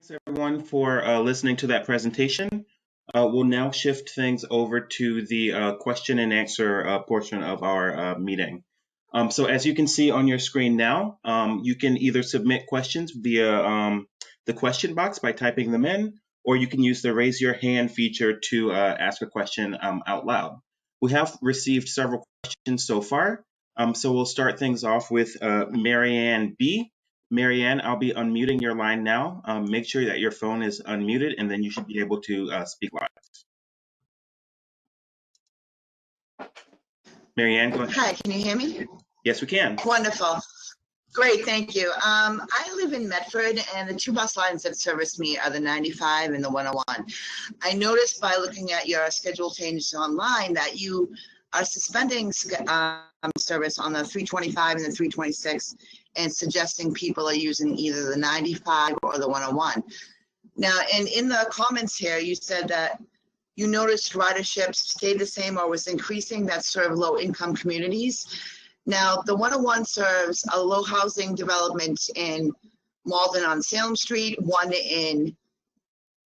Thanks everyone for listening to that presentation. We'll now shift things over to the question and answer portion of our meeting. So as you can see on your screen now, you can either submit questions via the question box by typing them in, or you can use the raise your hand feature to ask a question out loud. We have received several questions so far, so we'll start things off with Marianne B. Marianne, I'll be unmuting your line now. Make sure that your phone is unmuted, and then you should be able to speak live. Marianne, go ahead. Hi, can you hear me? Yes, we can. Wonderful. Great, thank you. I live in Medford, and the two bus lines that service me are the 95 and the 101. I noticed by looking at your schedule changes online that you are suspending service on the 325 and the 326 and suggesting people are using either the 95 or the 101. Now, and in the comments here, you said that you noticed ridership stayed the same or was increasing that serve low-income communities. Now, the 101 serves a low housing development in Malden on Salem Street, one in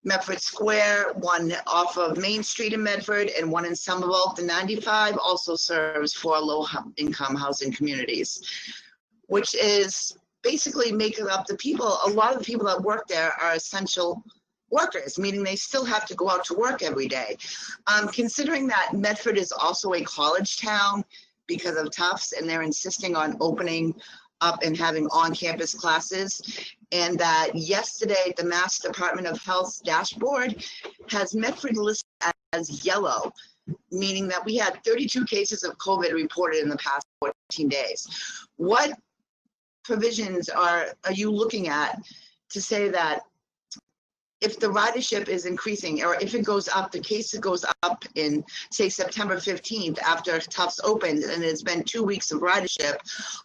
Medford Square, one off of Main Street in Medford, and one in Somerville. The 95 also serves for low-income housing communities, which is basically making up the people. A lot of the people that work there are essential workers, meaning they still have to go out to work every day. Considering that Medford is also a college town because of Tufts, and they're insisting on opening up and having on-campus classes, and that yesterday the Mass Department of Health's dashboard has Medford listed as yellow, meaning that we had 32 cases of COVID reported in the past 14 days. What provisions are you looking at to say that if the ridership is increasing, or if it goes up, the case goes up in, say, September 15th after Tufts opened, and it's been 2 weeks of ridership,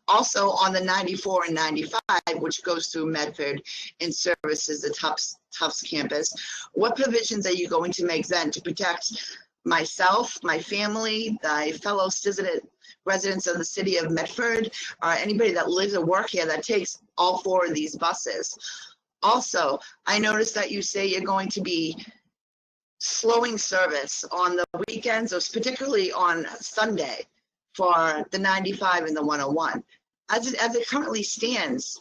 also on the 94 and 95, which goes through Medford and services the Tufts campus, what provisions are you going to make then to protect myself, my family, my fellow residents of the city of Medford, or anybody that lives or works here that takes all four of these buses? Also, I noticed that you say you're going to be slowing service on the weekends, or particularly on Sunday, for the 95 and the 101. As it currently stands,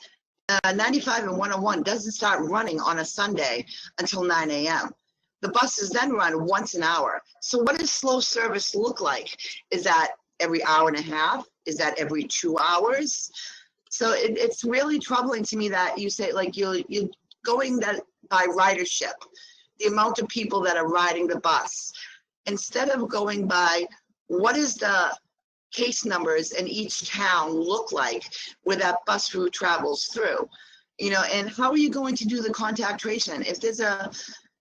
95 and 101 doesn't start running on a Sunday until 9 a.m. The buses then run once an hour. So what does slow service look like? Is that every hour and a half? Is that every 2 hours? So it's really troubling to me that you say, like, you're going that by ridership, the amount of people that are riding the bus, instead of going by what is the case numbers in each town look like where that bus route travels through, and how are you going to do the contact tracing? If there's a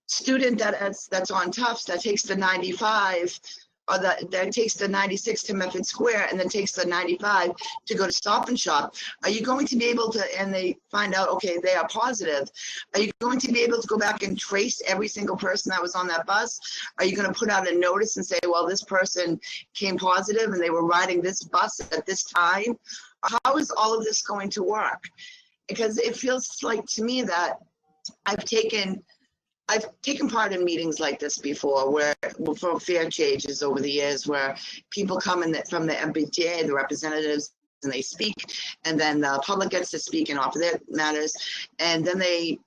student that's on Tufts that takes the 95, or that takes the 96 to Medford Square and then takes the 95 to go to Stop and Shop, are you going to be able to, and they find out, okay, they are positive, are you going to be able to go back and trace every single person that was on that bus? Are you going to put out a notice and say, well, this person came positive and they were riding this bus at this time? How is all of this going to work? Because it feels like to me that I've taken part in meetings like this before, where for fare changes over the years, where people come in from the Mbta, the representatives, and they speak, and then the public gets to speak and offer their matters, and then the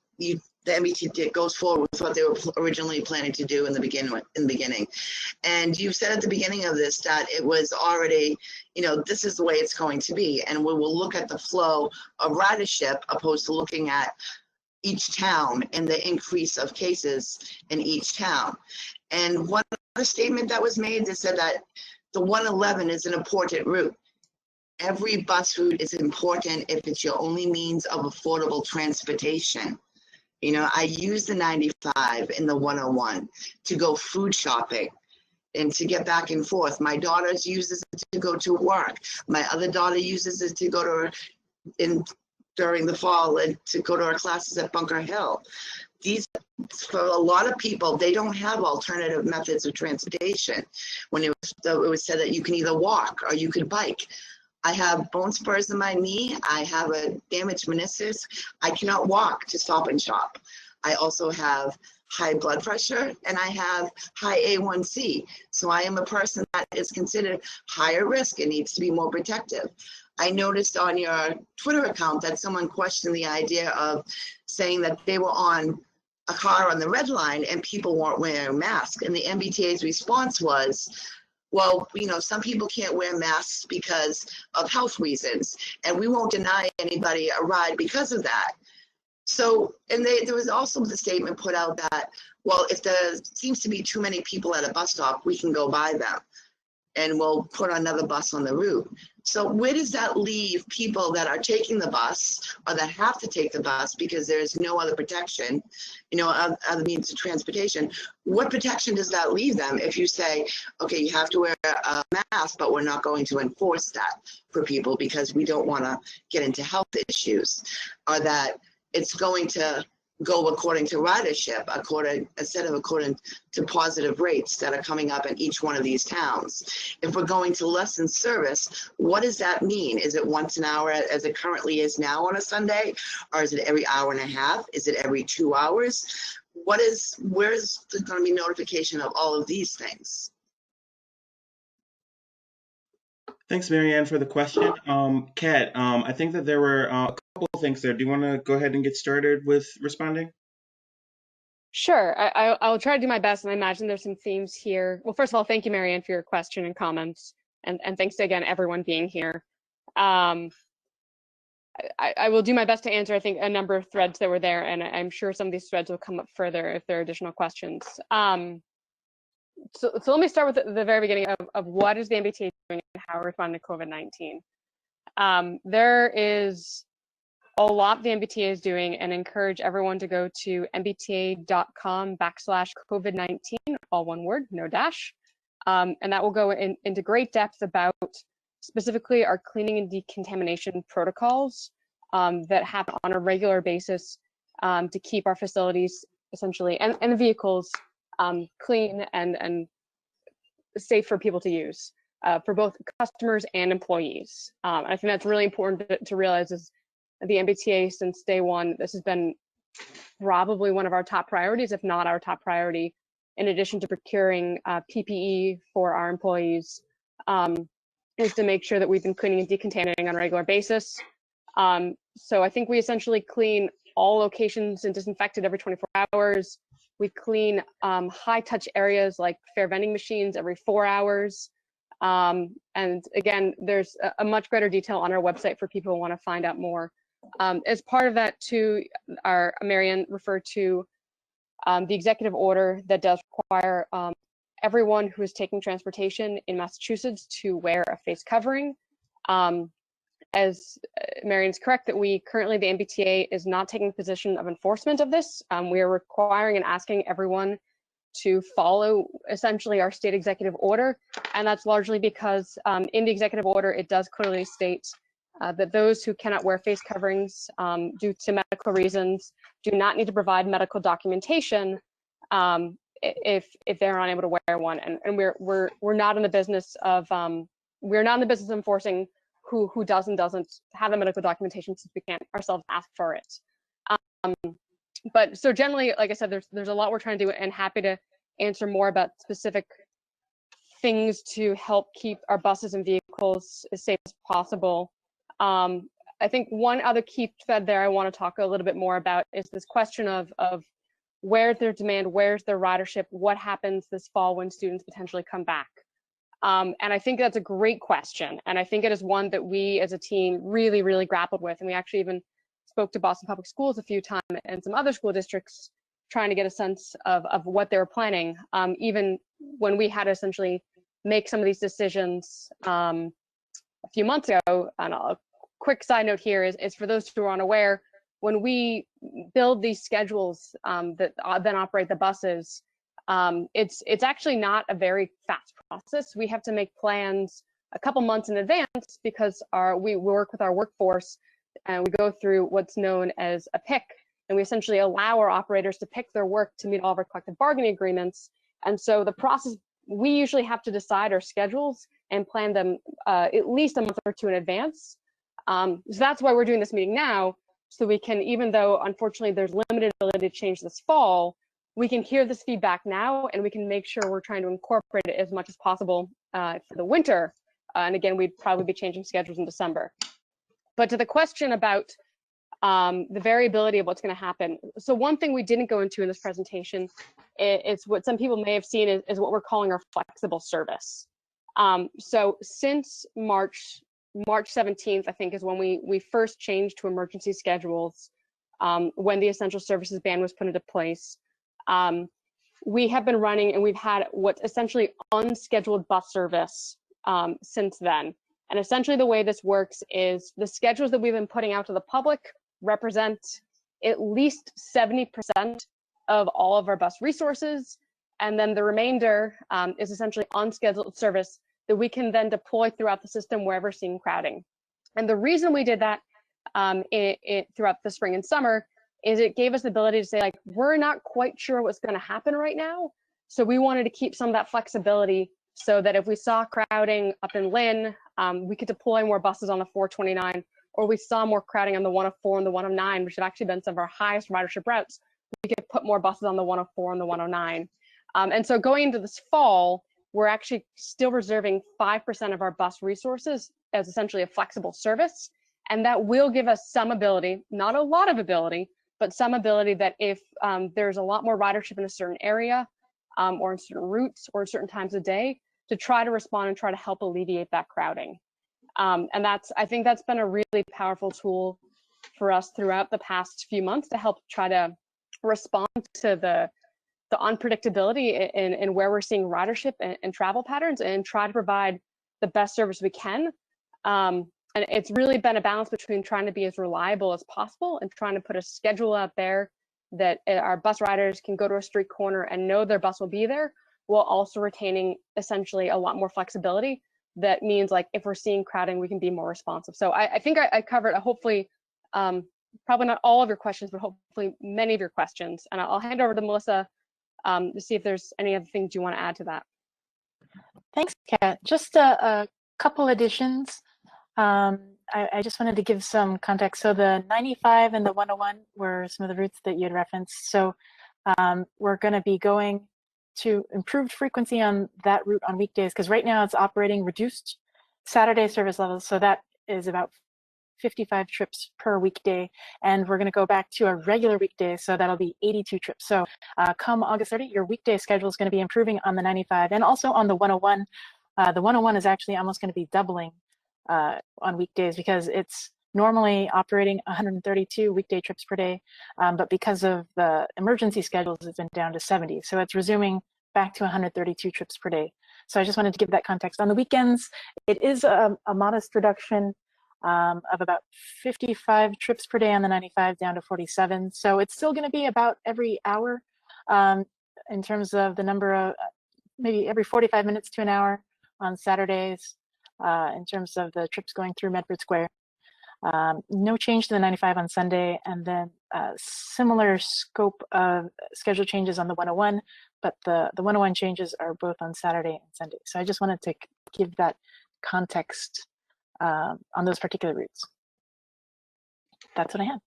Mbta goes forward with what they were originally planning to do in the beginning. And you said at the beginning of this that it was already, this is the way it's going to be, and we will look at the flow of ridership opposed to looking at each town and the increase of cases in each town. And one other statement that was made, they said that the 111 is an important route. Every bus route is important if it's your only means of affordable transportation. I use the 95 and the 101 to go food shopping and to get back and forth. My daughter uses it to go to work. My other daughter uses it to go to during the fall and to go to our classes at Bunker Hill. For a lot of people, they don't have alternative methods of transportation. When it was said that you can either walk or you could bike. I have bone spurs in my knee. I have a damaged meniscus. I cannot walk to Stop and Shop. I also have high blood pressure and I have high A1C. So I am a person that is considered higher risk and needs to be more protective. I noticed on your Twitter account that someone questioned the idea of saying that they were on a car on the red line and people weren't wearing masks. And the MBTA's response was, well, you know, some people can't wear masks because of health reasons, and we won't deny anybody a ride because of that. So, and there was also the statement put out that, well, if there seems to be too many people at a bus stop, we can go by them and we'll put another bus on the route. So where does that leave people that are taking the bus or that have to take the bus because there's no other protection, you know, other means of transportation? What protection does that leave them if you say, okay, you have to wear a mask, but we're not going to enforce that for people because we don't want to get into health issues, or that it's going to go according to ridership, according to positive rates that are coming up in each one of these towns. If we're going to lessen service, what does that mean? Is it once an hour as it currently is now on a Sunday? Or is it every hour and a half? Is it every 2 hours? Where's going to be notification of all of these things? Thanks, Marianne, for the question. Kat, I think that there were a couple of things there. Do you want to go ahead and get started with responding? Sure, I'll try to do my best, and I imagine there's some themes here. Well, first of all, thank you, Marianne, for your question and comments, and thanks to, again, everyone being here. I will do my best to answer, I think, a number of threads that were there, and I'm sure some of these threads will come up further if there are additional questions. So let me start with the very beginning of what is the MBTA doing and how we're responding to COVID-19. There is a lot the MBTA is doing, and encourage everyone to go to mbta.com/COVID-19, all one word, no dash. And that will go into great depth about specifically our cleaning and decontamination protocols that happen on a regular basis to keep our facilities essentially and the vehicles clean and safe for people to use for both customers and employees. I think that's really important to realize is the MBTA since day one, this has been probably one of our top priorities, if not our top priority, in addition to procuring PPE for our employees, is to make sure that we've been cleaning and decontaminating on a regular basis. So I think we essentially clean all locations and disinfect it every 24 hours. We clean high touch areas like fair vending machines every 4 hours. And again, there's a much greater detail on our website for people who want to find out more. As part of that too, Marianne referred to the executive order that does require everyone who is taking transportation in Massachusetts to wear a face covering. As Marianne's correct that we currently, the MBTA is not taking a position of enforcement of this. We are requiring and asking everyone to follow essentially our state executive order. And that's largely because in the executive order, it does clearly state that those who cannot wear face coverings due to medical reasons do not need to provide medical documentation if they're unable to wear one. And we're not in the business of enforcing who does and doesn't have the medical documentation, since we can't ourselves ask for it. But so generally, like I said, there's a lot we're trying to do, and happy to answer more about specific things to help keep our buses and vehicles as safe as possible. I think one other key thread there I want to talk a little bit more about is this question of where's their demand, where's their ridership, what happens this fall when students potentially come back. And I think that's a great question, and I think it is one that we as a team really, really grappled with, and we actually even spoke to Boston Public Schools a few times and some other school districts trying to get a sense of what they were planning, even when we had to essentially make some of these decisions a few months ago. And a quick side note here is for those who are unaware, when we build these schedules that then operate the buses, it's actually not a very fast process. We have to make plans a couple months in advance because we work with our workforce and we go through what's known as a pick, and we essentially allow our operators to pick their work to meet all of our collective bargaining agreements. And so the process, we usually have to decide our schedules and plan them at least a month or two in advance. So that's why we're doing this meeting now, So we can, even though unfortunately there's limited ability to change this fall, we can hear this feedback now, and we can make sure we're trying to incorporate it as much as possible for the winter. And again, we'd probably be changing schedules in December. But to the question about the variability of what's going to happen. So one thing we didn't go into in this presentation is what some people may have seen is what we're calling our flexible service. So since March 17th, I think, is when we first changed to emergency schedules, when the essential services ban was put into place. We have been running, and we've had what's essentially unscheduled bus service since then. And essentially the way this works is the schedules that we've been putting out to the public represent at least 70% of all of our bus resources. And then the remainder is essentially unscheduled service that we can then deploy throughout the system wherever seeing crowding. And the reason we did that throughout the spring and summer is it gave us the ability to say, like, we're not quite sure what's going to happen right now. So we wanted to keep some of that flexibility so that if we saw crowding up in Lynn, we could deploy more buses on the 429, or we saw more crowding on the 104 and the 109, which have actually been some of our highest ridership routes. We could put more buses on the 104 and the 109. And so going into this fall, we're actually still reserving 5% of our bus resources as essentially a flexible service. And that will give us some ability, not a lot of ability, but some ability that if there's a lot more ridership in a certain area or in certain routes or certain times of day, to try to respond and try to help alleviate that crowding. And I think that's been a really powerful tool for us throughout the past few months to help try to respond to the unpredictability in where we're seeing ridership and travel patterns, and try to provide the best service we can. And it's really been a balance between trying to be as reliable as possible and trying to put a schedule out there that our bus riders can go to a street corner and know their bus will be there, while also retaining essentially a lot more flexibility. That means, like, if we're seeing crowding, we can be more responsive. So I think I covered hopefully, probably not all of your questions, but hopefully many of your questions. And I'll hand over to Melissa to see if there's any other things you want to add to that. Thanks, Kat. Just a couple additions. I just wanted to give some context. So the 95 and the 101 were some of the routes that you had referenced. So we're going to be going to improved frequency on that route on weekdays, because right now it's operating reduced Saturday service levels. So that is about 55 trips per weekday, and we're going to go back to a regular weekday, so that'll be 82 trips. So come August 30, your weekday schedule is going to be improving on the 95 and also on the 101. The 101 is actually almost going to be doubling on weekdays, because it's normally operating 132 weekday trips per day, but because of the emergency schedules, it's been down to 70. So it's resuming back to 132 trips per day. So I just wanted to give that context. On the weekends, it is a modest reduction of about 55 trips per day on the 95 down to 47. So it's still going to be about every hour in terms of the number of, maybe every 45 minutes to an hour on Saturdays in terms of the trips going through Medford Square. No change to the 95 on Sunday, and then similar scope of schedule changes on the 101, but the 101 changes are both on Saturday and Sunday. So I just wanted to give that context on those particular routes. That's what I had.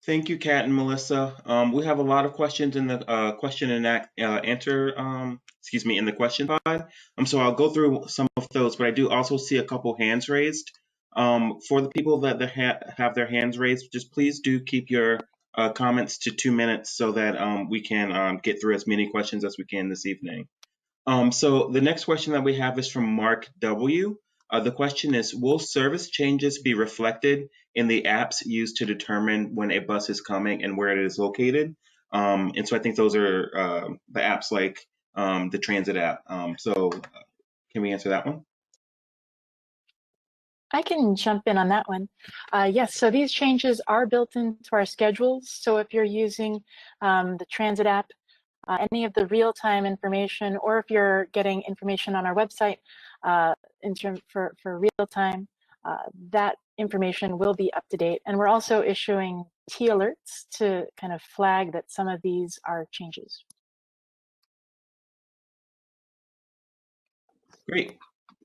Thank you, Kat and Melissa. We have a lot of questions in the question and answer, in the question pod. So I'll go through some of those, but I do also see a couple hands raised. For the people that have their hands raised, just please do keep your comments to 2 minutes so that we can get through as many questions as we can this evening. So the next question that we have is from Mark W. The question is, will service changes be reflected in the apps used to determine when a bus is coming and where it is located? And so I think those are the apps like the transit app. So can we answer that one? I can jump in on that one. Yes, so these changes are built into our schedules. So if you're using the transit app, any of the real-time information, or if you're getting information on our website for real-time, that information will be up to date. And we're also issuing T alerts to kind of flag that some of these are changes. Great.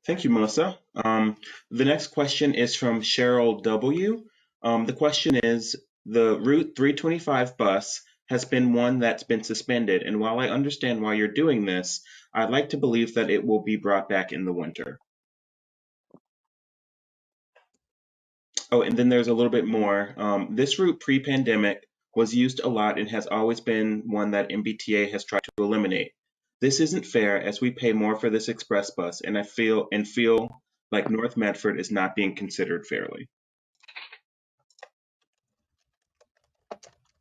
Thank you, Melissa. The next question is from Cheryl W. The question is, the Route 325 bus has been one that's been suspended, and while I understand why you're doing this, I'd like to believe that it will be brought back in the winter. Oh, and then there's a little bit more. This route pre-pandemic was used a lot and has always been one that MBTA has tried to eliminate. This isn't fair as we pay more for this express bus, and I feel like North Medford is not being considered fairly.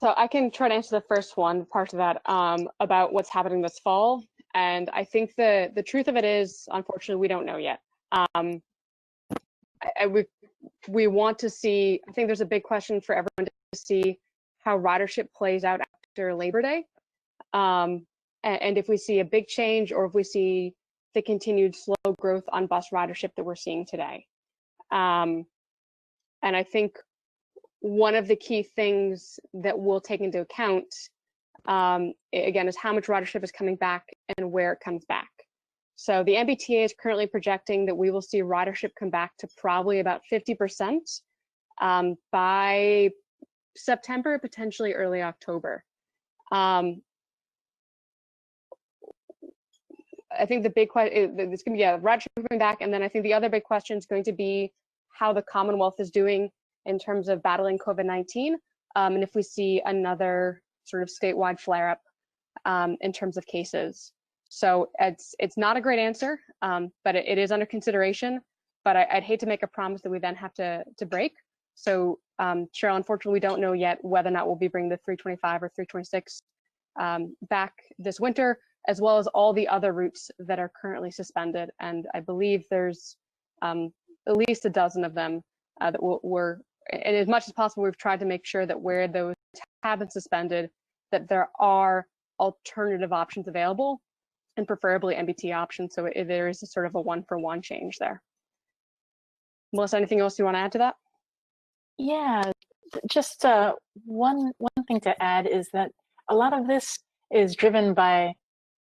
So I can try to answer the first one, part of that, about what's happening this fall. And I think the truth of it is, unfortunately, we don't know yet. We want to see, I think there's a big question for everyone to see how ridership plays out after Labor Day. And if we see a big change or if we see the continued slow growth on bus ridership that we're seeing today. And I think one of the key things that we'll take into account, again, is how much ridership is coming back and where it comes back. So the MBTA is currently projecting that we will see ridership come back to probably about 50% by September, potentially early October. I think the big question is going to be ridership coming back, and then I think the other big question is going to be how the Commonwealth is doing in terms of battling COVID-19, and if we see another sort of statewide flare-up in terms of cases. So it's not a great answer, but it is under consideration. But I'd hate to make a promise that we then have to break. So Cheryl, unfortunately, we don't know yet whether or not we'll be bringing the 325 or 326 back this winter, as well as all the other routes that are currently suspended. And I believe there's at least a dozen of them that we're, and as much as possible, we've tried to make sure that where those have been suspended, that there are alternative options available, and preferably MBT options. So there is a sort of a one-for-one change there. Melissa, anything else you want to add to that? Yeah, just one thing to add is that a lot of this is driven by,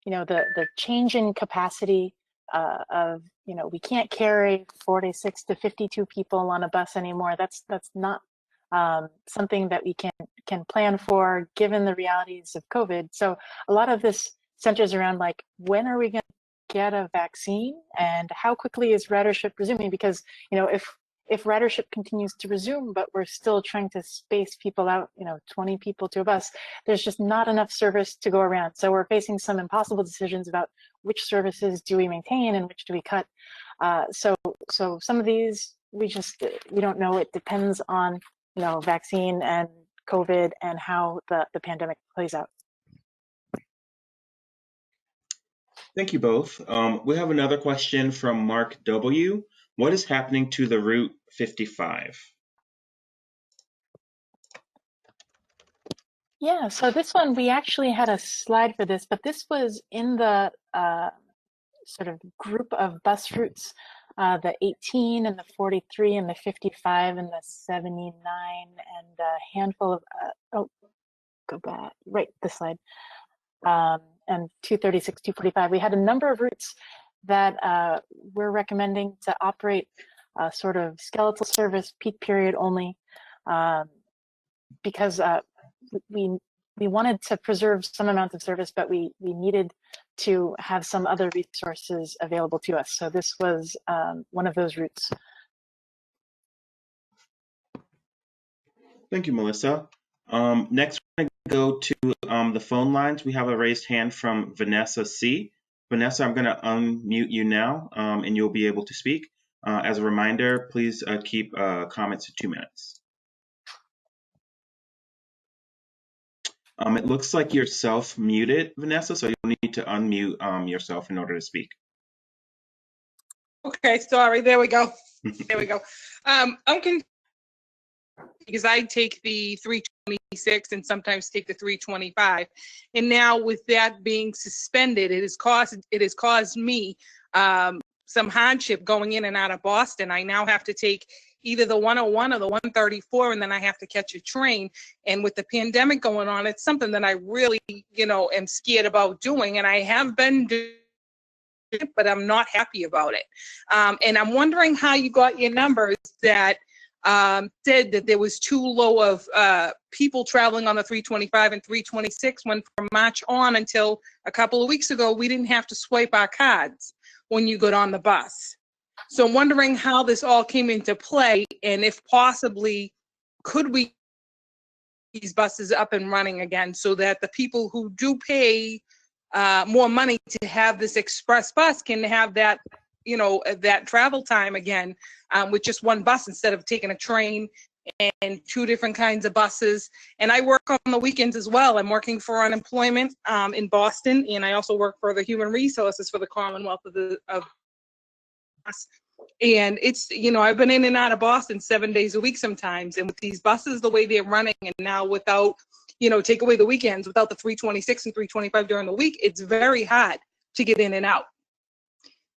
the change in capacity of, we can't carry 46 to 52 people on a bus anymore. That's not something that we can plan for given the realities of COVID. So a lot of this centers around like, when are we going to get a vaccine and how quickly is ridership resuming? Because, if ridership continues to resume, but we're still trying to space people out, 20 people to a bus, there's just not enough service to go around. So we're facing some impossible decisions about which services do we maintain and which do we cut. So some of these, we don't know. It depends on, vaccine and COVID and how the pandemic plays out. Thank you both. We have another question from Mark W. What is happening to the Route 55? Yeah, so this one, we actually had a slide for this, but this was in the sort of group of bus routes, the 18 and the 43 and the 55 and the 79 and a handful of, go back, right, this slide, and 236, 245. We had a number of routes that we're recommending to operate sort of skeletal service, peak period only, because we wanted to preserve some amount of service, but we needed to have some other resources available to us. So this was one of those routes. Thank you, Melissa. Next, we're going to go to the phone lines. We have a raised hand from Vanessa C. Vanessa, I'm going to unmute you now, and you'll be able to speak. As a reminder, please keep comments to 2 minutes. It looks like you're self-muted, Vanessa, so you'll need to unmute yourself in order to speak. Okay, sorry. There we go. There we go. I'm confused because I take the 326 and sometimes take the 325, and now with that being suspended, it has caused me some hardship going in and out of Boston. I now have to take either the 101 or the 134, and then I have to catch a train. And with the pandemic going on, it's something that I really, am scared about doing, and I have been doing it, but I'm not happy about it. And I'm wondering how you got your numbers that said that there was too low of people traveling on the 325 and 326, when from March on until a couple of weeks ago, we didn't have to swipe our cards when you got on the bus. So I'm wondering how this all came into play, and if possibly, could we get these buses up and running again so that the people who do pay more money to have this express bus can have that, you know, that travel time again, with just one bus instead of taking a train and two different kinds of buses. And I work on the weekends as well. I'm working for unemployment in Boston, and I also work for the human resources for the Commonwealth of and it's, you know, I've been in and out of Boston 7 days a week sometimes, and with these buses the way they're running, and now without, you know, take away the weekends, without the 326 and 325 during the week, it's very hard to get in and out.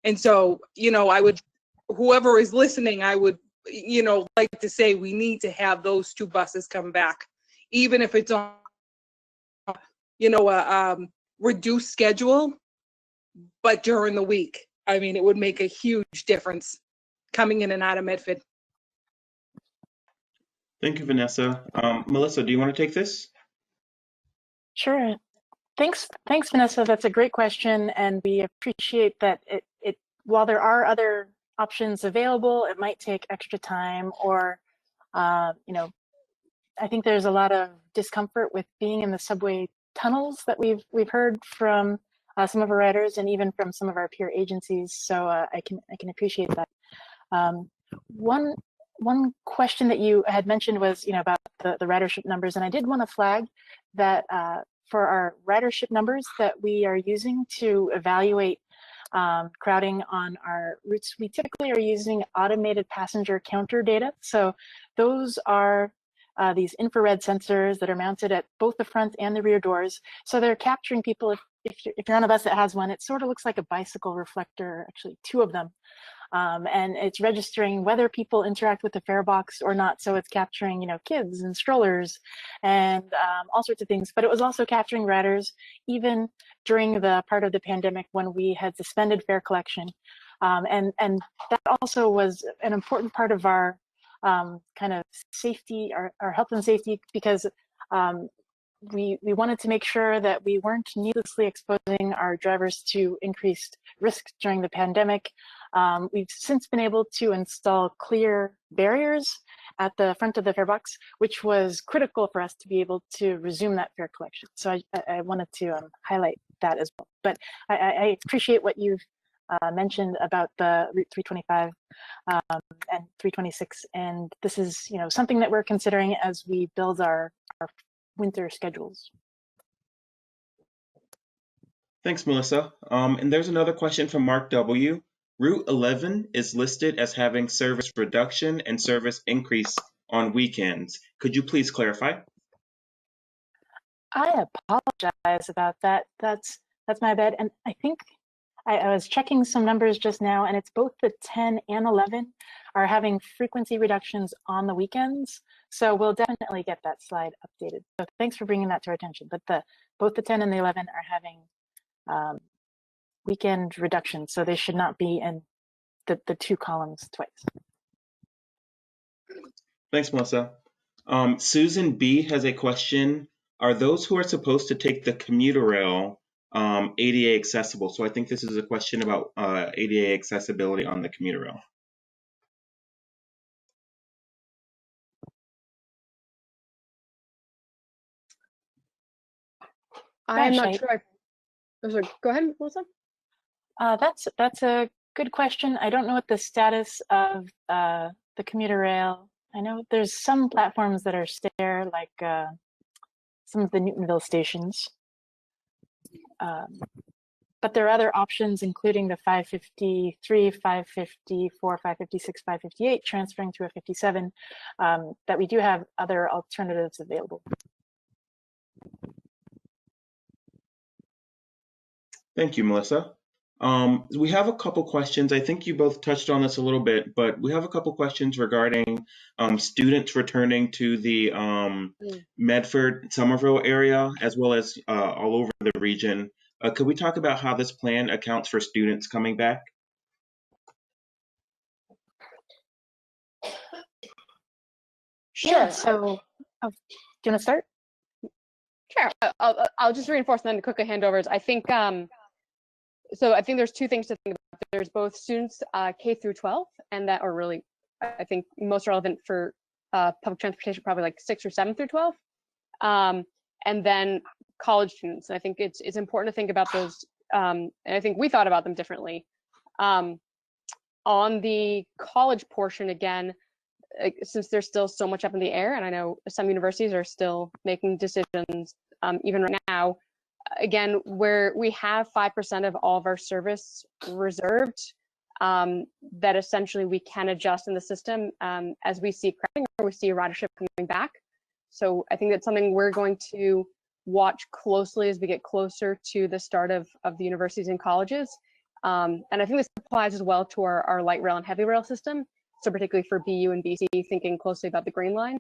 And so, you know, I would, whoever is listening, I would, you know, like to say we need to have those two buses come back, even if it's on, you know, a reduced schedule, but during the week. I mean, it would make a huge difference coming in and out of Medford. Thank you, Vanessa. Melissa, do you want to take this? Sure. Thanks, Vanessa. That's a great question, and we appreciate that it while there are other options available, it might take extra time, or you know, I think there's a lot of discomfort with being in the subway tunnels that we've heard from some of our riders and even from some of our peer agencies. So I can appreciate that. One question that you had mentioned was, you know, about the ridership numbers, and I did want to flag that for our ridership numbers that we are using to evaluate crowding on our routes, we typically are using automated passenger counter data. So those are these infrared sensors that are mounted at both the front and the rear doors. So they're capturing people. If you're on a bus that has one, it sort of looks like a bicycle reflector, actually two of them. And it's registering whether people interact with the fare box or not. So it's capturing, you know, kids and strollers and all sorts of things. But it was also capturing riders even during the part of the pandemic when we had suspended fare collection. And that also was an important part of our kind of safety, our health and safety, because we wanted to make sure that we weren't needlessly exposing our drivers to increased risk during the pandemic. We've since been able to install clear barriers at the front of the fare box, which was critical for us to be able to resume that fare collection. So I wanted to highlight that as well. But I appreciate what you've mentioned about the Route 325 and 326, and this is, you know, something that we're considering as we build our winter schedules. Thanks, Melissa. And there's another question from Mark W. Route 11 is listed as having service reduction and service increase on weekends. Could you please clarify? I apologize about that. That's my bad. And I think I was checking some numbers just now, and it's both the 10 and 11 are having frequency reductions on the weekends. So we'll definitely get that slide updated. So thanks for bringing that to our attention. But both the 10 and the 11 are having weekend reductions, so they should not be in the two columns twice. Thanks, Melissa. Susan B has a question. Are those who are supposed to take the commuter rail ADA accessible? So I think this is a question about ADA accessibility on the commuter rail. I'm not sure. Sorry, go ahead, Melissa. That's a good question. I don't know what the status of the commuter rail. I know there's some platforms that are there, like some of the Newtonville stations. But there are other options, including the 553, 554, 556, 558, transferring to a 57, that we do have other alternatives available. Thank you, Melissa. We have a couple questions. I think you both touched on this a little bit, but we have a couple questions regarding students returning to the Medford, Somerville area, as well as all over the region. Could we talk about how this plan accounts for students coming back? Yeah, Sure. so do you want to start? Sure. I'll just reinforce and then quickly hand over. I think so. I think there's two things to think about. There's both students K through 12, and that are really, I think, most relevant for public transportation, probably like 6 or 7 through 12, and then college students. And I think it's important to think about those. And I think we thought about them differently. On the college portion, again, since there's still so much up in the air, and I know some universities are still making decisions, even right now, again, where we have 5% of all of our service reserved, that essentially we can adjust in the system as we see crowding or we see ridership coming back. So I think that's something we're going to watch closely as we get closer to the start of the universities and colleges. And I think this applies as well to our light rail and heavy rail system. So particularly for BU and BC, thinking closely about the Green Line.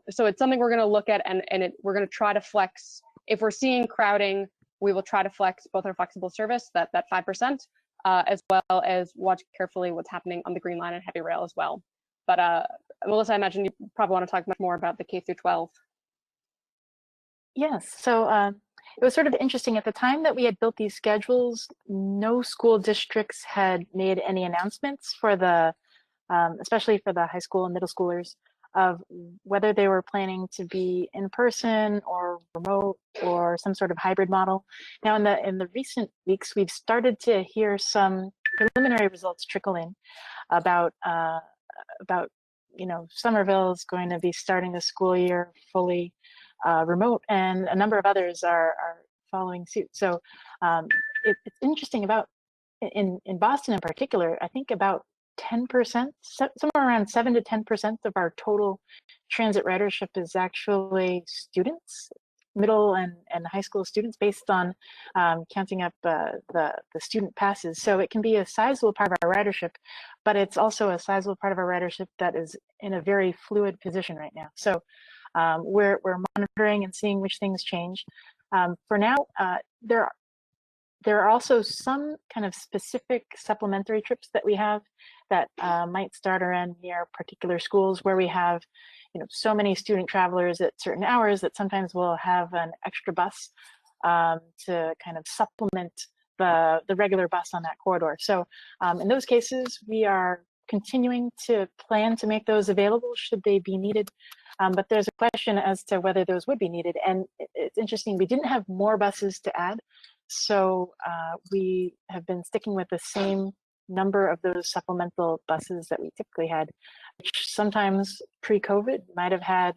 So it's something we're going to look at, and we're going to try to flex. If we're seeing crowding, we will try to flex both our flexible service, that 5%, as well as watch carefully what's happening on the Green Line and heavy rail as well. But Melissa, I imagine you probably want to talk much more about the K through 12. Yes, so it was sort of interesting. At the time that we had built these schedules, no school districts had made any announcements for the, especially for the high school and middle schoolers, of whether they were planning to be in person or remote or some sort of hybrid model. Now, in the recent weeks, we've started to hear some preliminary results trickle in about Somerville is going to be starting the school year fully remote, and a number of others are following suit. So it's interesting about in Boston in particular. I think about 10%, somewhere around 7 to 10% of our total transit ridership is actually students, middle and high school students, based on counting up the student passes. So it can be a sizable part of our ridership, but it's also a sizable part of our ridership that is in a very fluid position right now. So we're monitoring and seeing which things change. For now, there are also some kind of specific supplementary trips that we have that might start or end near particular schools where we have, so many student travelers at certain hours that sometimes we'll have an extra bus to kind of supplement the regular bus on that corridor. So in those cases, we are continuing to plan to make those available should they be needed. But there's a question as to whether those would be needed. And it's interesting, we didn't have more buses to add. So we have been sticking with the same number of those supplemental buses that we typically had, which sometimes pre-COVID might have had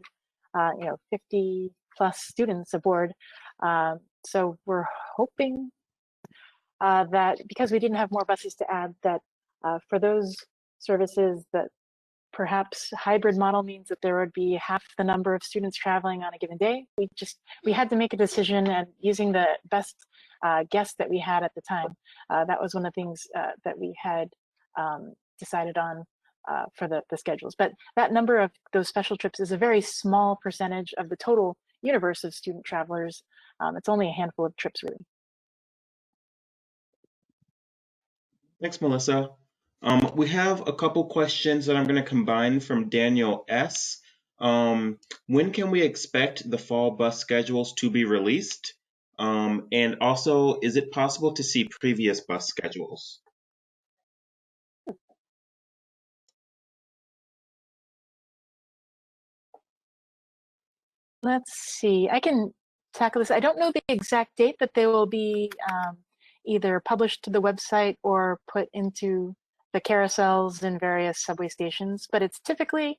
50 plus students aboard. So we're hoping that because we didn't have more buses to add, that for those services that perhaps hybrid model means that there would be half the number of students traveling on a given day. We had to make a decision, and using the best guess that we had at the time, that was one of the things that we had decided on for the schedules. But that number of those special trips is a very small percentage of the total universe of student travelers. It's only a handful of trips, really. Thanks, Melissa. We have a couple questions that I'm going to combine from Daniel S. When can we expect the fall bus schedules to be released? And also, is it possible to see previous bus schedules? Let's see, I can tackle this. I don't know the exact date that they will be either published to the website or put into the carousels in various subway stations, but it's typically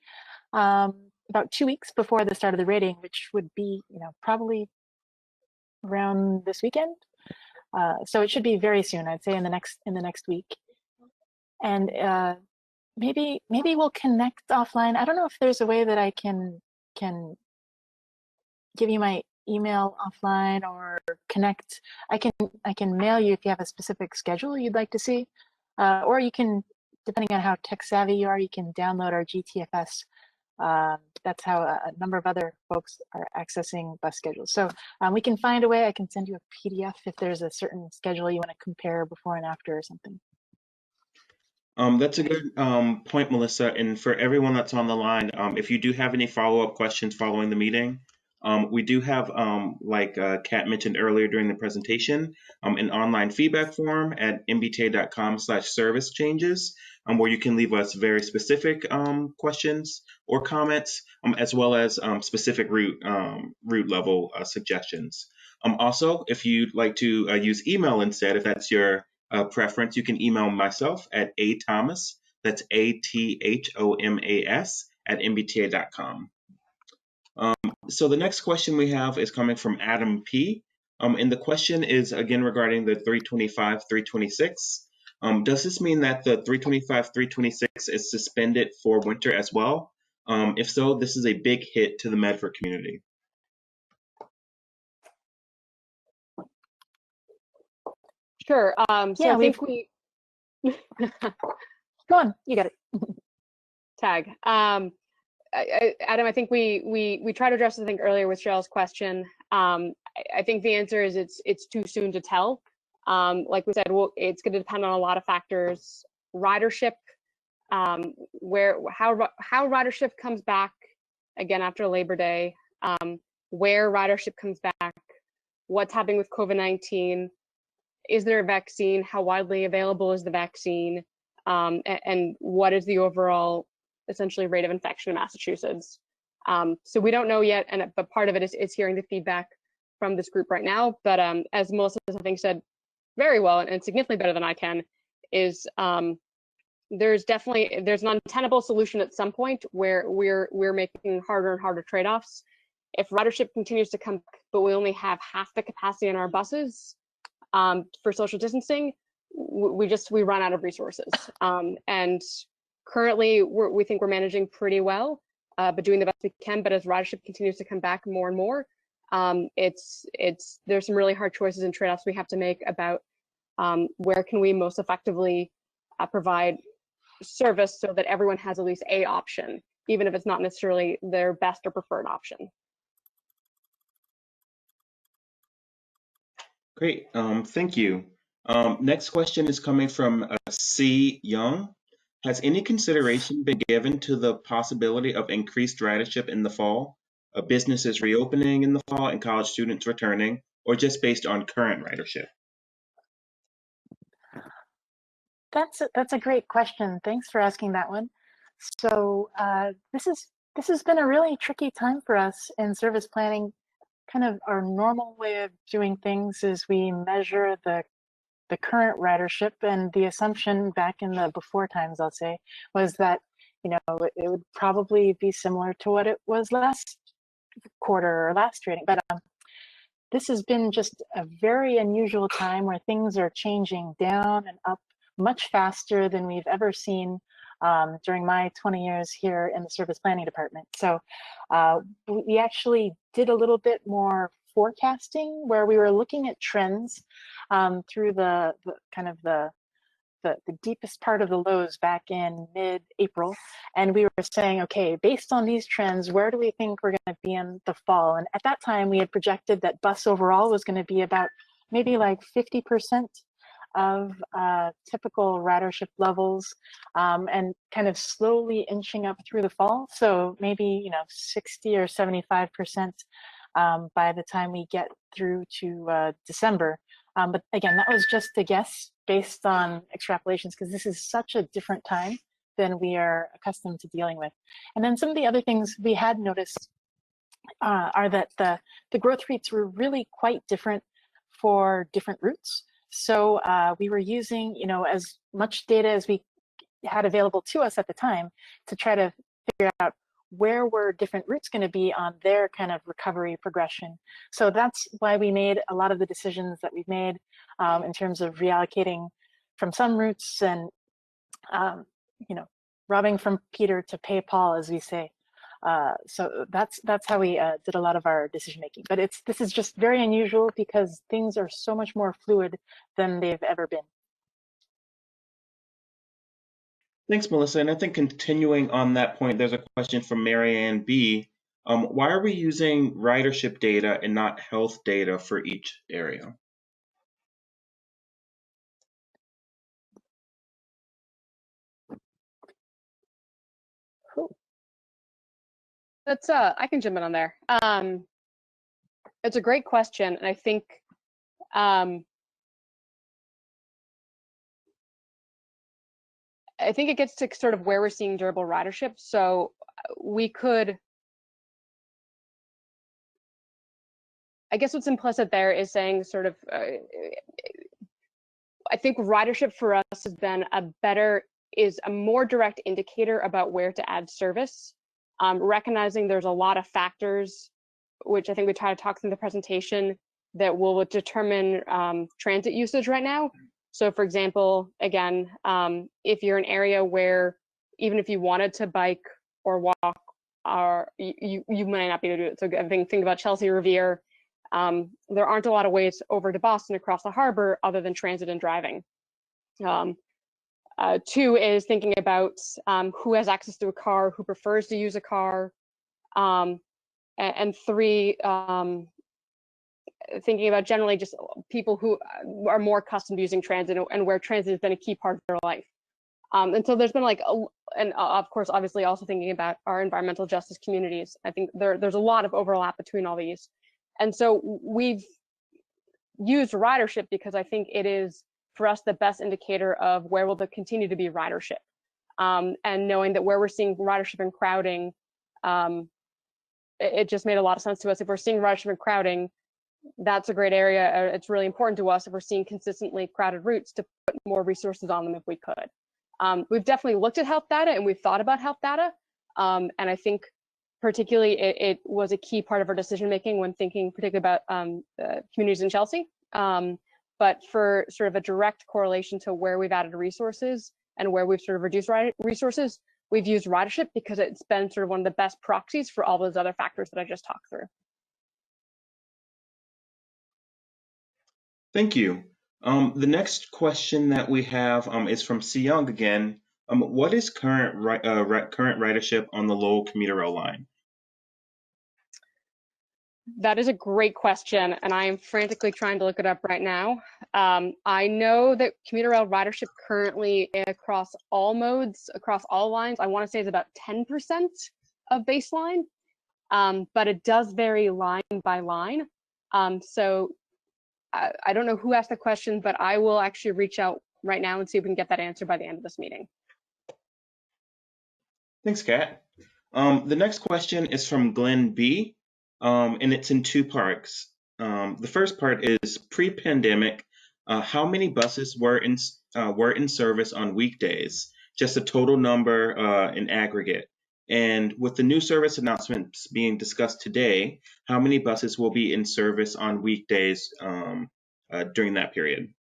about 2 weeks before the start of the rating, which would be, probably around this weekend. So it should be very soon. I'd say in the next week. And maybe we'll connect offline. I don't know if there's a way that I can give you my email offline or connect. I can mail you if you have a specific schedule you'd like to see, or you can, depending on how tech savvy you are, you can download our GTFS. That's how a number of other folks are accessing bus schedules. So we can find a way. I can send you a PDF if there's a certain schedule you want to compare before and after or something. That's a good point, Melissa. And for everyone that's on the line, if you do have any follow-up questions following the meeting, we do have, like Kat mentioned earlier during the presentation, an online feedback form at mbta.com/service changes, where you can leave us very specific questions or comments, as well as specific route level suggestions. Also, if you'd like to use email instead, if that's your preference, you can email myself at athomas, that's ATHOMAS, at mbta.com. So the next question we have is coming from Adam P. And the question is again regarding the 325, 326. Does this mean that the 325, 326 is suspended for winter as well? If so, this is a big hit to the Medford community. Sure. So Yeah, I think we Go on, you got it. tag. Adam, I think we tried to address this, I think, earlier with Cheryl's question. I think the answer is it's too soon to tell. Like we said, it's going to depend on a lot of factors. Ridership, how ridership comes back again after Labor Day, where ridership comes back, what's happening with COVID-19, is there a vaccine, how widely available is the vaccine, and what is the overall essentially rate of infection in Massachusetts. So we don't know yet, but part of it is hearing the feedback from this group right now. But as Melissa, I think, said very well and significantly better than I can, is there's an untenable solution at some point where we're making harder and harder trade-offs. If ridership continues to come back, but we only have half the capacity in our buses for social distancing, we run out of resources. And currently, we think we're managing pretty well, but doing the best we can. But as ridership continues to come back more and more, there's some really hard choices and trade-offs we have to make about where can we most effectively provide service so that everyone has at least a option, even if it's not necessarily their best or preferred option. Great, thank you. Next question is coming from C. Young. Has any consideration been given to the possibility of increased ridership in the fall, businesses reopening in the fall and college students returning, or just based on current ridership? That's a great question. Thanks for asking that one. So this has been a really tricky time for us in service planning. Kind of our normal way of doing things is we measure the current ridership, and the assumption back in the before times, I'll say, was that it would probably be similar to what it was last quarter or last trading. But this has been just a very unusual time where things are changing down and up much faster than we've ever seen during my 20 years here in the service planning department. So we actually did a little bit more forecasting where we were looking at trends through the deepest part of the lows back in mid-April, and we were saying, okay, based on these trends, where do we think we're going to be in the fall? And at that time, we had projected that bus overall was going to be about maybe like 50% of typical ridership levels, and kind of slowly inching up through the fall. So maybe 60 or 75% by the time we get through to December. But again, that was just a guess based on extrapolations, because this is such a different time than we are accustomed to dealing with. And then some of the other things we had noticed are that the growth rates were really quite different for different routes. So we were using as much data as we had available to us at the time to try to figure out where were different routes going to be on their kind of recovery progression. So that's why we made a lot of the decisions that we've made in terms of reallocating from some routes and, robbing from Peter to pay Paul, as we say. So that's how we did a lot of our decision making. But this is just very unusual because things are so much more fluid than they've ever been. Thanks, Melissa. And I think continuing on that point, there's a question from Marianne B. Why are we using ridership data and not health data for each area? That's I can jump in on there. It's a great question, and I think it gets to sort of where we're seeing durable ridership. So we could, I guess what's implicit there is saying sort of, I think ridership for us has been is a more direct indicator about where to add service, recognizing there's a lot of factors, which I think we try to talk through the presentation, that will determine transit usage right now. So for example, again, if you're an area where even if you wanted to bike or walk, you might not be able to do it. So think about Chelsea Revere. There aren't a lot of ways over to Boston across the harbor other than transit and driving. Two is thinking about who has access to a car, who prefers to use a car. And three, thinking about generally just people who are more accustomed to using transit and where transit has been a key part of their life. And so there's been like, and of course, obviously also thinking about our environmental justice communities. I think there's a lot of overlap between all these. And so we've used ridership because I think it is, for us, the best indicator of where will there continue to be ridership. And knowing that where we're seeing ridership and crowding, it just made a lot of sense to us. If we're seeing ridership and crowding, that's a great area. It's really important to us if we're seeing consistently crowded routes to put more resources on them if we could. We've definitely looked at health data and we've thought about health data. And I think particularly it was a key part of our decision making when thinking particularly about communities in Chelsea. But for sort of a direct correlation to where we've added resources and where we've sort of reduced resources, we've used ridership because it's been sort of one of the best proxies for all those other factors that I just talked through. Thank you. The next question that we have is from C. Young again. What is current ridership on the Lowell commuter rail line? That is a great question, and I am frantically trying to look it up right now. I know that commuter rail ridership currently across all modes, across all lines, I want to say is about 10% of baseline, but it does vary line by line. So I don't know who asked the question, but I will actually reach out right now and see if we can get that answer by the end of this meeting. Thanks, Kat. The next question is from Glenn B. And it's in two parts. The first part is pre-pandemic. How many buses were in service on weekdays? Just a total number in aggregate. And with the new service announcements being discussed today, how many buses will be in service on weekdays during that period?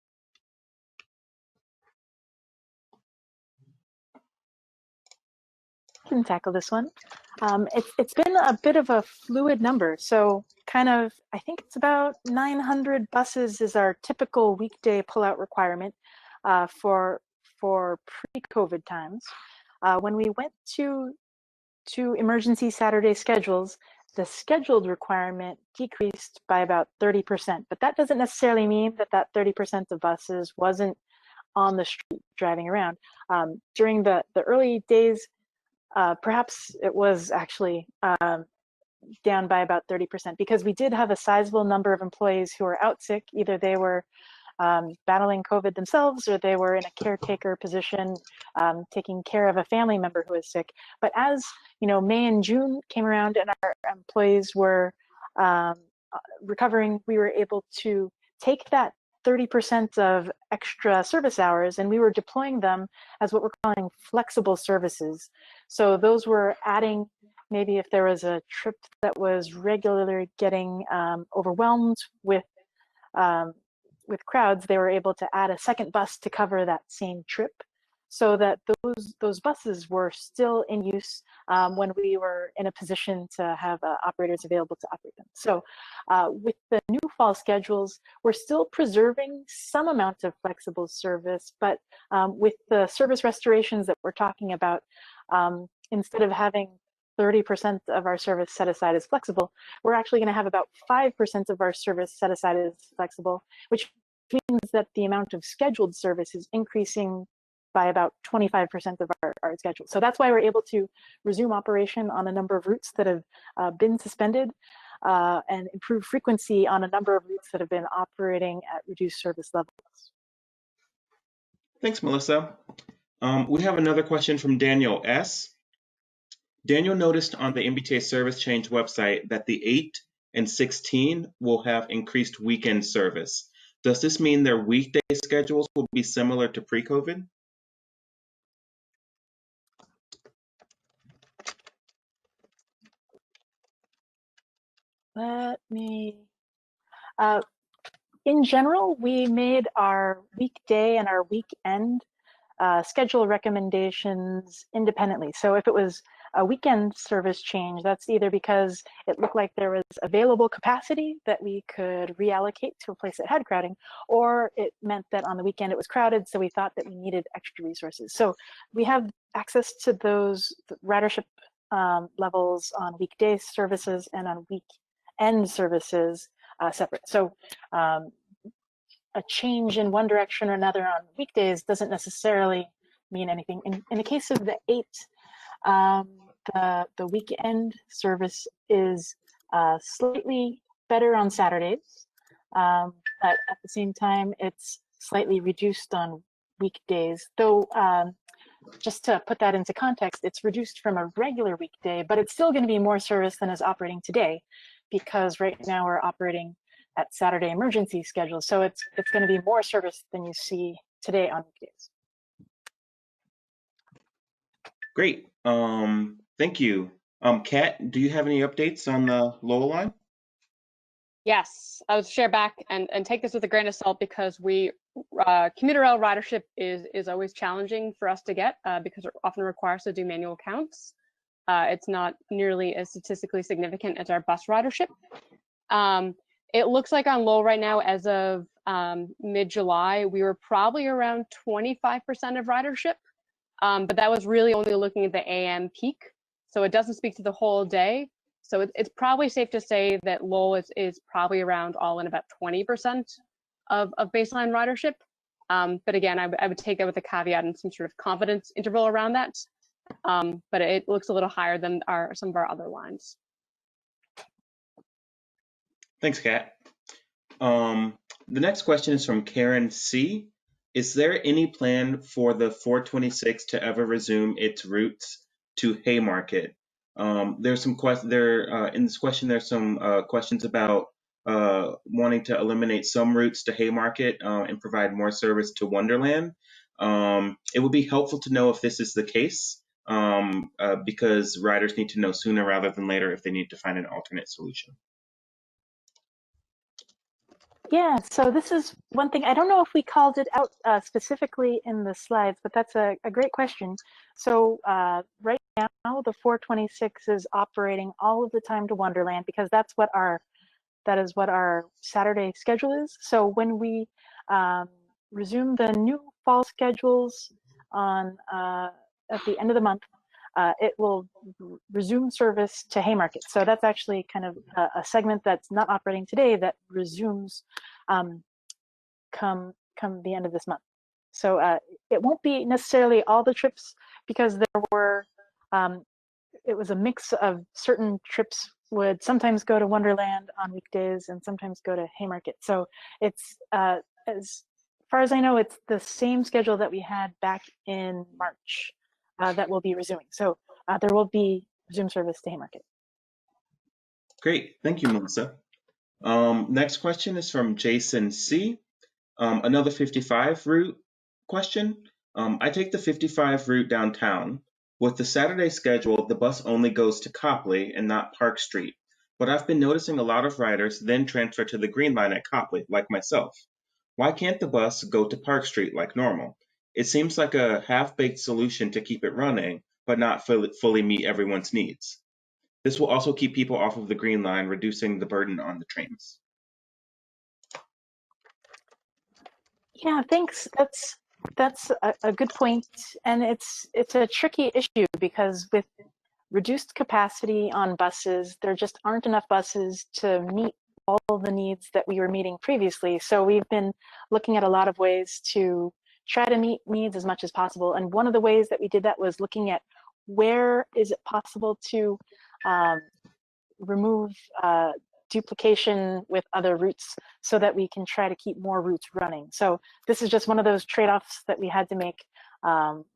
I can tackle this one. It's been a bit of a fluid number. So kind of, I think it's about 900 buses is our typical weekday pullout requirement for pre-COVID times. When we went to emergency Saturday schedules, the scheduled requirement decreased by about 30%. But that doesn't necessarily mean that 30% of buses wasn't on the street driving around. During the early days, perhaps it was actually down by about 30% because we did have a sizable number of employees who were out sick. Either they were battling COVID themselves or they were in a caretaker position taking care of a family member who was sick. But as May and June came around and our employees were recovering, we were able to take that 30% of extra service hours and we were deploying them as what we're calling flexible services. So those were adding, maybe if there was a trip that was regularly getting overwhelmed with crowds, they were able to add a second bus to cover that same trip, so that those buses were still in use when we were in a position to have operators available to operate them. So with the new fall schedules, we're still preserving some amount of flexible service, but with the service restorations that we're talking about, instead of having 30% of our service set aside as flexible, we're actually going to have about 5% of our service set aside as flexible, which means that the amount of scheduled service is increasing by about 25% of our schedule. So that's why we're able to resume operation on a number of routes that have been suspended and improve frequency on a number of routes that have been operating at reduced service levels. Thanks, Melissa. We have another question from Daniel S. Daniel noticed on the Mbta service change website that the 8 and 16 will have increased weekend service. Does this mean their weekday schedules will be similar to pre-COVID? Let me, in general, we made our weekday and our weekend schedule recommendations independently. So if it was a weekend service change, that's either because it looked like there was available capacity that we could reallocate to a place that had crowding, or it meant that on the weekend it was crowded, so we thought that we needed extra resources. So we have access to those ridership levels on weekday services and on weekend services separate. So a change in one direction or another on weekdays doesn't necessarily mean anything. In the case of the 8, the weekend service is slightly better on Saturdays, but at the same time, it's slightly reduced on weekdays. Though, just to put that into context, it's reduced from a regular weekday, but it's still going to be more service than is operating today, because right now we're operating at Saturday emergency schedules. So it's going to be more service than you see today on weekdays. Great. Thank you. Kat, do you have any updates on the Lowell line? Yes, I would share back and take this with a grain of salt, because commuter rail ridership is always challenging for us to get because it often requires us to do manual counts. It's not nearly as statistically significant as our bus ridership. It looks like on Lowell right now, as of mid-July, we were probably around 25% of ridership, but that was really only looking at the AM peak, so it doesn't speak to the whole day. So it's probably safe to say that Lowell is probably around all in about 20% of baseline ridership. But again, I would take that with a caveat and some sort of confidence interval around that. But it looks a little higher than some of our other lines. Thanks, Kat. The next question is from Karen C. Is there any plan for the 426 to ever resume its routes to Haymarket? There's some in this question. There's some questions about wanting to eliminate some routes to Haymarket and provide more service to Wonderland. It would be helpful to know if this is the case, because riders need to know sooner rather than later if they need to find an alternate solution. Yeah, so this is one thing. I don't know if we called it out specifically in the slides, but that's a great question. So right now, the 426 is operating all of the time to Wonderland, because that is what our Saturday schedule is. So when we resume the new fall schedules on at the end of the month, it will resume service to Haymarket. So that's actually kind of a segment that's not operating today that resumes come the end of this month. So it won't be necessarily all the trips, because there were, it was a mix of certain trips would sometimes go to Wonderland on weekdays and sometimes go to Haymarket. So it's, as far as I know, it's the same schedule that we had back in March that will be resuming. So there will be resume service to Haymarket. Great, thank you, Melissa. Next question is from Jason C. Another 55 route question. I take the 55 route downtown. With the Saturday schedule, the bus only goes to Copley and not Park Street. But I've been noticing a lot of riders then transfer to the Green Line at Copley, like myself. Why can't the bus go to Park Street like normal? It seems like a half-baked solution to keep it running, but not fully meet everyone's needs. This will also keep people off of the Green Line, reducing the burden on the trains. Yeah, thanks. That's a good point, and it's a tricky issue, because with reduced capacity on buses, there just aren't enough buses to meet all the needs that we were meeting previously. So we've been looking at a lot of ways to try to meet needs as much as possible. And one of the ways that we did that was looking at where is it possible to remove duplication with other routes so that we can try to keep more routes running. So this is just one of those trade-offs that we had to make,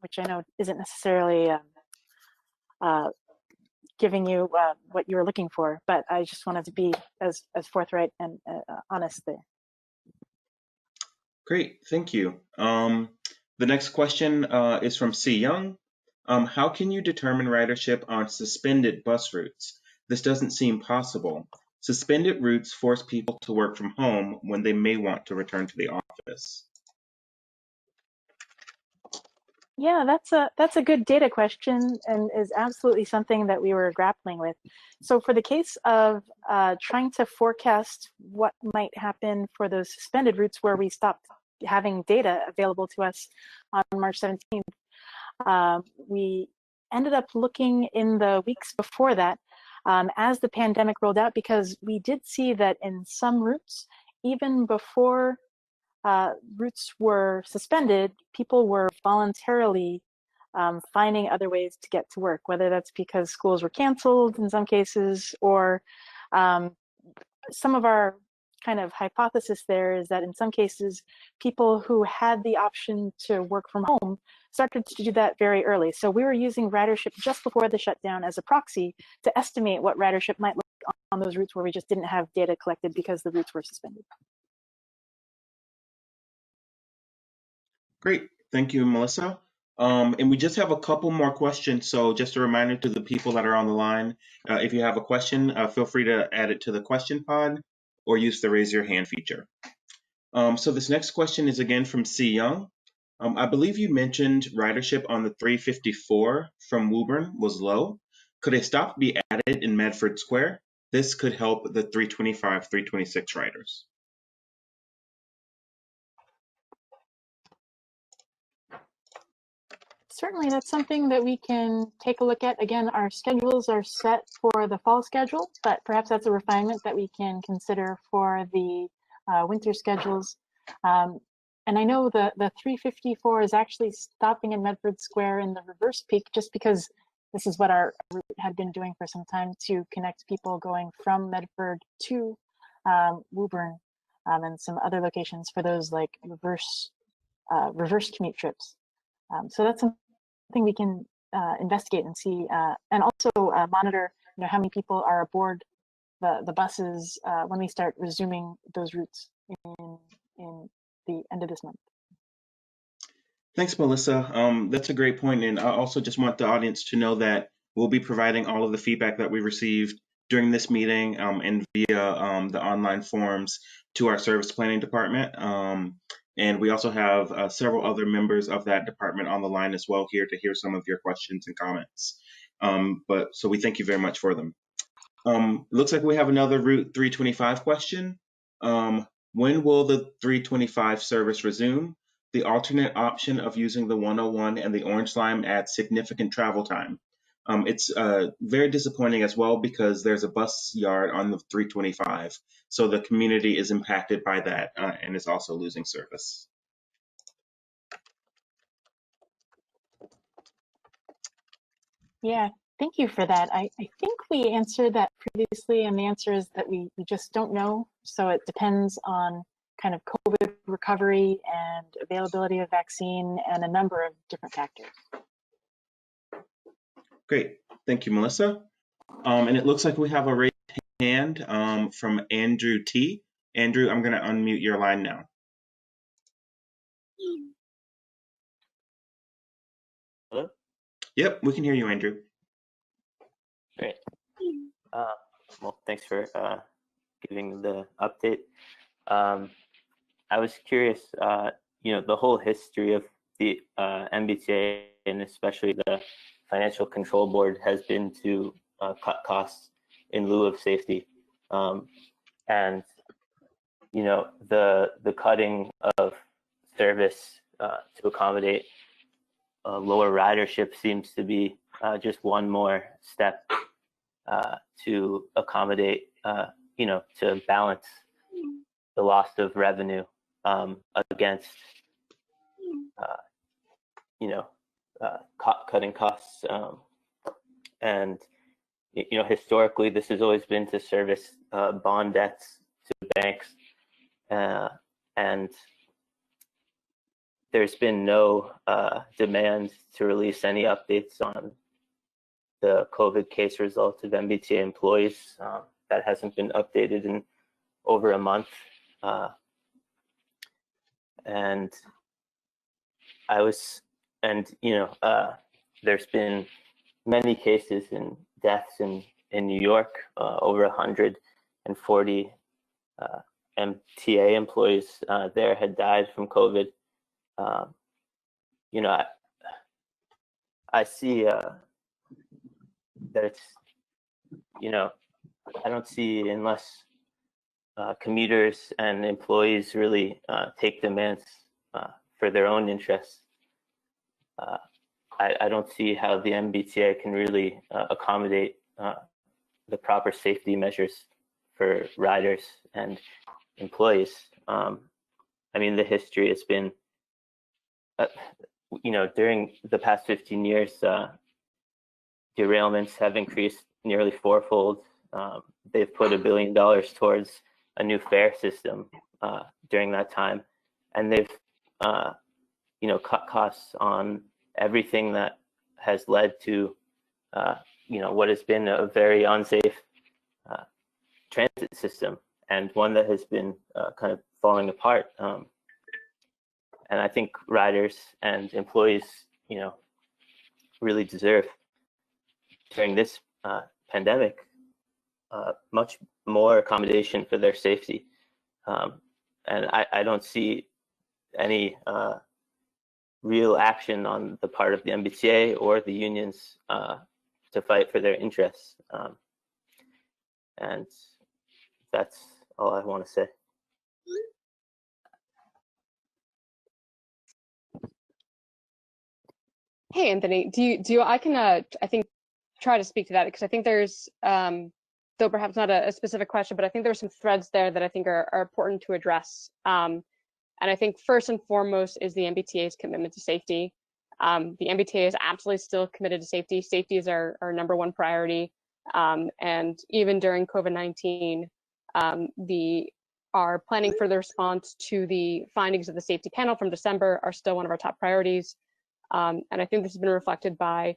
which I know isn't necessarily giving you what you were looking for, but I just wanted to be as forthright and honest there. Great, thank you. The next question is from C. Young. How can you determine ridership on suspended bus routes? This doesn't seem possible. Suspended routes force people to work from home when they may want to return to the office. Yeah, that's a good data question and is absolutely something that we were grappling with. So for the case of trying to forecast what might happen for those suspended routes where we stopped having data available to us on March 17th, we ended up looking in the weeks before that as the pandemic rolled out, because we did see that in some routes, even before routes were suspended, people were voluntarily finding other ways to get to work, whether that's because schools were canceled in some cases, or some of our kind of hypothesis there is that in some cases, people who had the option to work from home started to do that very early. So we were using ridership just before the shutdown as a proxy to estimate what ridership might look like on those routes where we just didn't have data collected because the routes were suspended. Great, thank you, Melissa. And we just have a couple more questions, so just a reminder to the people that are on the line, if you have a question, feel free to add it to the question pod or use the raise your hand feature. So this next question is again from C. Young. I believe you mentioned ridership on the 354 from Woburn was low. Could a stop be added in Medford Square? This could help the 325, 326 riders. Certainly, that's something that we can take a look at. Again, our schedules are set for the fall schedule, but perhaps that's a refinement that we can consider for the winter schedules. And I know the 354 is actually stopping in Medford Square in the reverse peak, just because this is what our route had been doing for some time to connect people going from Medford to Woburn and some other locations for those like reverse commute trips. So that's something we can investigate and see, and also monitor, how many people are aboard the buses when we start resuming those routes in the end of this month. Thanks, Melissa. That's a great point, and I also just want the audience to know that we'll be providing all of the feedback that we received during this meeting and via the online forms to our service planning department. And we also have several other members of that department on the line as well here to hear some of your questions and comments. So we thank you very much for them. Looks like we have another Route 325 question. When will the 325 service resume? The alternate option of using the 101 and the Orange Line adds significant travel time. It's very disappointing as well because there's a bus yard on the 325. So the community is impacted by that and is also losing service. Yeah, thank you for that. I think we answered that previously, and the answer is that we just don't know. So it depends on kind of COVID recovery and availability of vaccine and a number of different factors. Great, thank you, Melissa. And it looks like we have a raised hand from Andrew T. Andrew, I'm going to unmute your line now. Hello? Yep, we can hear you, Andrew. Great. Well, thanks for giving the update. I was curious, the whole history of the Mbta and especially the Financial Control Board has been to cut costs in lieu of safety. And, the cutting of service to accommodate lower ridership seems to be just one more step to accommodate, to balance the loss of revenue against you know, cutting costs, and you know, historically, this has always been to service bond debts to banks, and there's been no demand to release any updates on the COVID case results of MBTA employees. That hasn't been updated in over a month. And you know, there's been many cases and deaths in New York. Over 140 MTA employees there had died from COVID. You know, I see that it's, you know, I don't see, unless commuters and employees really take demands for their own interests, I don't see how the MBTA can really accommodate the proper safety measures for riders and employees. I mean, the history has been, you know, during the past 15 years, derailments have increased nearly fourfold. They've put $1 billion towards a new fare system during that time, and they've, you know, cut costs on everything that has led to, you know, what has been a very unsafe transit system, and one that has been kind of falling apart. And I think riders and employees, you know, really deserve, during this pandemic, much more accommodation for their safety. And I don't see any real action on the part of the MBTA or the unions to fight for their interests. And that's all I want to say. Hey, Anthony, do you I can I think try to speak to that, because I think there's though perhaps not a specific question, but I think there's some threads there that I think are important to address. And I think first and foremost is the MBTA's commitment to safety. The MBTA is absolutely still committed to safety. Safety is our number one priority. And even during COVID-19, our planning for the response to the findings of the safety panel from December are still one of our top priorities. And I think this has been reflected by,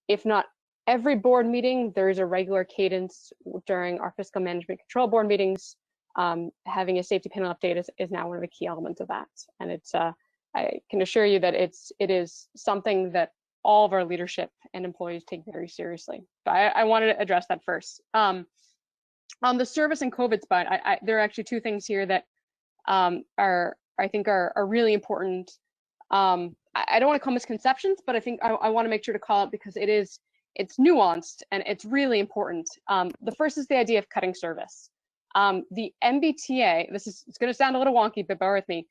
if not every board meeting, there is a regular cadence during our fiscal management control board meetings. Having a safety panel update is now one of the key elements of that. And it's, I can assure you that it is something that all of our leadership and employees take very seriously. But I wanted to address that first. On the service and COVID spot, there are actually two things here that I think are really important. I don't want to call misconceptions, but I think I want to make sure to call it, because it's nuanced and it's really important. The first is the idea of cutting service. The MBTA, it's going to sound a little wonky, but bear with me.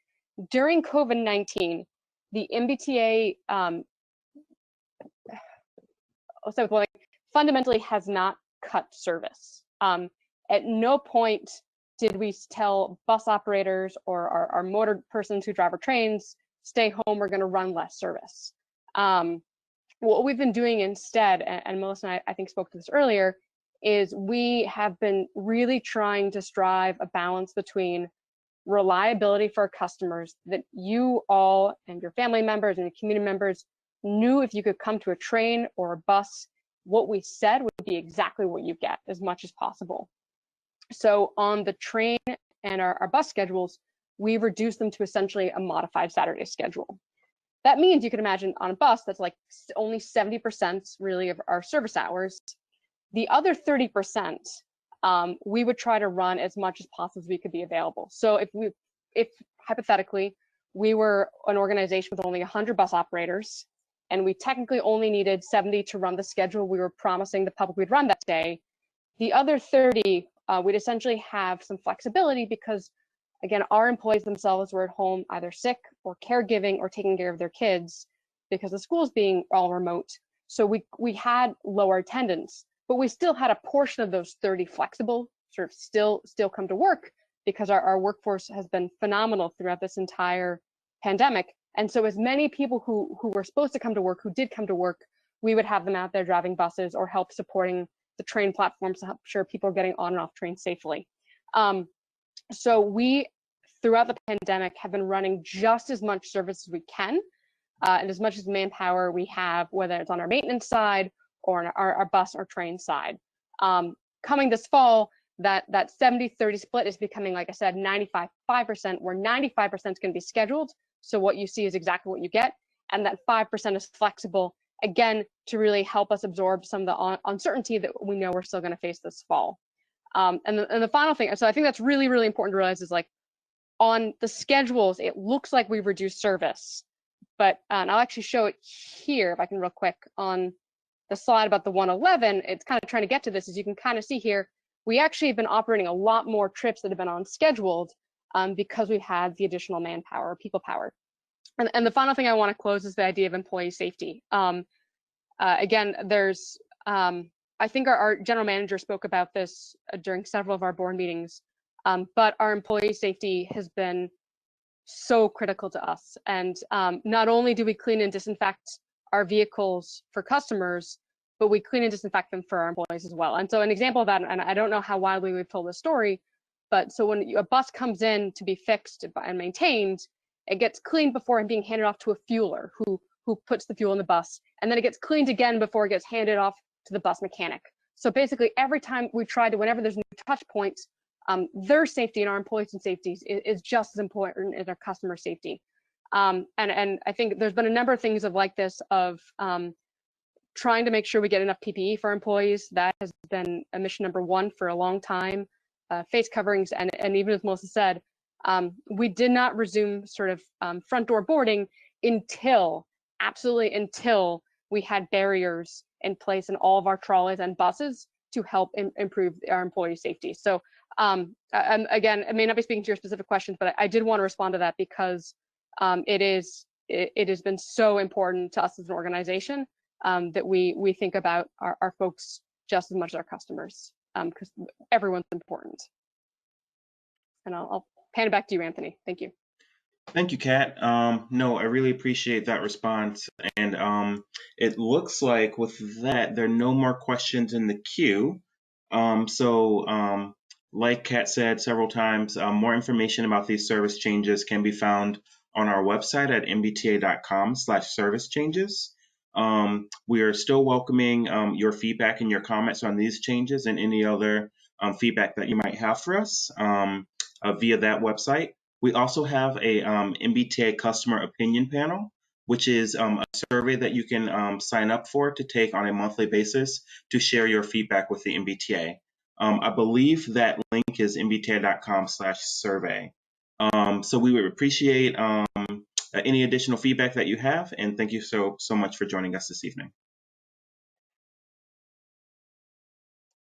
During COVID-19, the MBTA fundamentally has not cut service. At no point did we tell bus operators or our motor persons who drive our trains, stay home, we're going to run less service. What we've been doing instead, and Melissa and I think spoke to this earlier, is we have been really trying to strive a balance between reliability for our customers, that you all and your family members and your community members knew if you could come to a train or a bus, what we said would be exactly what you get, as much as possible. So on the train and our bus schedules, we reduced them to essentially a modified Saturday schedule. That means, you can imagine, on a bus, that's like only 70% really of our service hours. The other 30%, we would try to run as much as possible as we could be available. So if hypothetically, we were an organization with only 100 bus operators, and we technically only needed 70 to run the schedule we were promising the public we'd run that day, the other 30, we'd essentially have some flexibility, because again, our employees themselves were at home either sick or caregiving or taking care of their kids, because the schools being all remote. So we had lower attendance, but we still had a portion of those 30 flexible, sort of still come to work, because our workforce has been phenomenal throughout this entire pandemic. And so as many people who were supposed to come to work, who did come to work, we would have them out there driving buses or help supporting the train platforms to help sure people are getting on and off trains safely. So we, throughout the pandemic, have been running just as much service as we can, and as much as manpower we have, whether it's on our maintenance side or on our bus or train side. Coming this fall, that 70-30 split is becoming, like I said, 95-5%, where 95% is going to be scheduled. So what you see is exactly what you get. And that 5% is flexible, again, to really help us absorb some of the uncertainty that we know we're still going to face this fall. And the final thing, so I think that's really, really important to realize is, like, on the schedules, it looks like we've reduced service. But and I'll actually show it here, if I can real quick, on the slide about the 111. It's kind of trying to get to this, as you can kind of see here, we actually have been operating a lot more trips that have been unscheduled because we've had the additional manpower, people power. And the final thing I want to close is the idea of employee safety. Again, there's, I think our general manager spoke about this during several of our board meetings, but our employee safety has been so critical to us. And not only do we clean and disinfect our vehicles for customers, but we clean and disinfect them for our employees as well. And so an example of that, and I don't know how widely we've told this story, but so when a bus comes in to be fixed and maintained, it gets cleaned before being handed off to a fueler who puts the fuel in the bus. And then it gets cleaned again before it gets handed off to the bus mechanic. So basically every time we try to, whenever there's new touch points, their safety and our employees' safety is just as important as our customer safety. And I think there's been a number of things like this of trying to make sure we get enough PPE for our employees. That has been a mission number one for a long time. Face coverings, and even as Melissa said, we did not resume sort of front door boarding absolutely until we had barriers in place in all of our trolleys and buses to help improve our employee safety. So again, I may not be speaking to your specific questions, but I did want to respond to that because it has been so important to us as an organization that we think about our folks just as much as our customers, because everyone's important. And I'll hand it back to you, Anthony. Thank you. Thank you, Kat. No, I really appreciate that response. And it looks like with that, there are no more questions in the queue. Like Kat said several times, more information about these service changes can be found on our website at mbta.com/service changes. We are still welcoming your feedback and your comments on these changes and any other feedback that you might have for us via that website. We also have a Mbta customer opinion panel, which is a survey that you can sign up for to take on a monthly basis to share your feedback with the Mbta. I believe that link is mbta.com/survey. So we would appreciate any additional feedback that you have, and thank you so much for joining us this evening.